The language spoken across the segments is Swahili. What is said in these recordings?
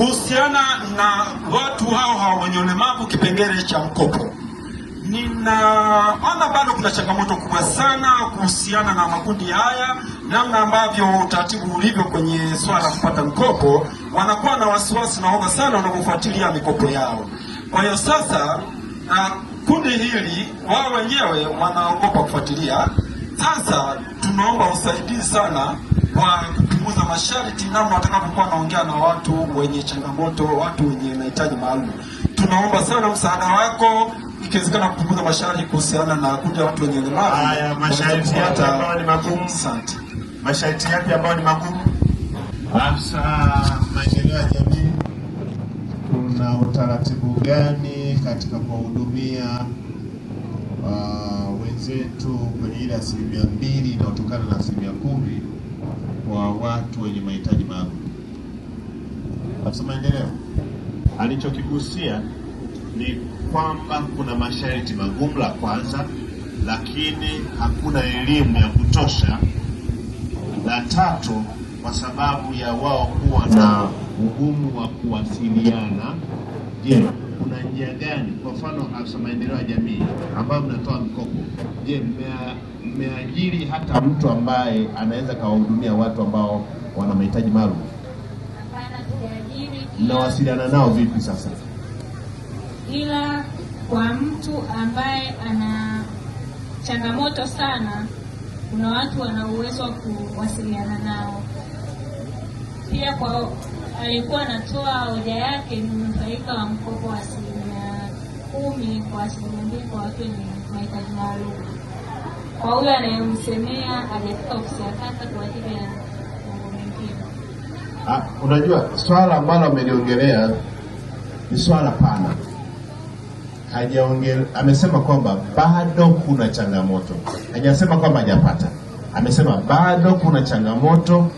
kuhusiana na watu hao wenye ulemavu, kipengele cha mkopo, ninaona bado kuna changamoto kubwa sana kuhusiana na makundi haya, namna ambavyo utaratibu ulivyo kwenye swala kupata mkopo. Wanakuwa na wasiwasi na hoga sana wanapofuatilia mikopo yao. Kwa hiyo sasa kundi hili wao wenyewe wanaogopa kufuatilia. Sasa tunaomba usaidizi sana wa kupunguza masharti, namna watakapokuwa wanaongea na watu wenye changamoto, watu wenye mahitaji maalum. Tunaomba sana msaada wako, ikiwezekana kupunguza masharti kuhusiana na kundi la watu wenye ulemavu. Haya, masharti yapi ambayo ni magumu? Asante. Masharti yapi ambayo ni magumu? Afisa maendeleo ya jamii, kuna utaratibu gani katika kuwahudumia wenzetu kwenye ile 2% inayotokana na 10% kwa watu wenye mahitaji maalum? Afisa maendeleo alichokigusia ni kwamba kuna masharti magumu, la kwanza, lakini hakuna elimu ya kutosha. La tatu, kwa sababu ya wao kuwa na ugumu wa kuwasiliana. Je, kuna njia gani? Kwa mfano afisa maendeleo ya jamii ambayo mnatoa mikopo, je, mmeajiri hata mtu ambaye anaweza kawahudumia watu ambao wana mahitaji maalum? Hapana, tujaajiri. Mnawasiliana nao vipi sasa? Ila kwa mtu ambaye ana changamoto sana, kuna watu wana uwezo wa kuwasiliana nao. Pia kwa alikuwa anatoa hoja yake, ni mnufaika wa mkopo wa 10% kwa 2% kwa watu wenye mahitaji maalum. Kwa huyo anayemsemea hajafika ofisi ya kata kwa ajili ya mambo mengine. Unajua swala ambalo ameliongelea ni swala pana. Amesema kwamba bado kuna changamoto. Hajasema kwamba hajapata. Amesema bado kuna changamoto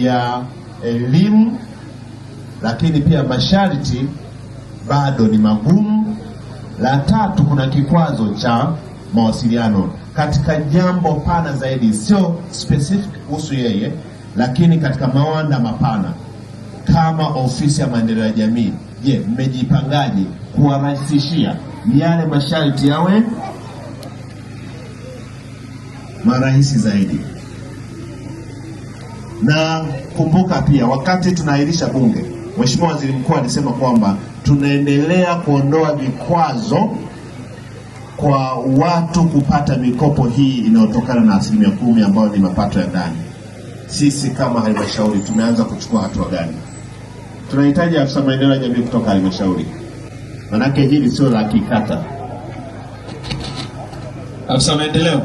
ya elimu, lakini pia masharti bado ni magumu. La tatu, kuna kikwazo cha mawasiliano katika jambo pana zaidi, sio specific kuhusu yeye, lakini katika mawanda mapana kama ofisi ya maendeleo ya jamii. Je, mmejipangaje kuwarahisishia yale masharti yawe marahisi zaidi? Na kumbuka pia, wakati tunaahirisha bunge, Mheshimiwa Waziri Mkuu alisema kwamba tunaendelea kuondoa vikwazo kwa watu kupata mikopo hii inayotokana na 10% ambayo ni mapato ya ndani. Sisi kama halmashauri tumeanza kuchukua hatua gani? Tunahitaji afisa maendeleo ya jamii kutoka halmashauri, manake hili sio la kikata. Afisa maendeleo.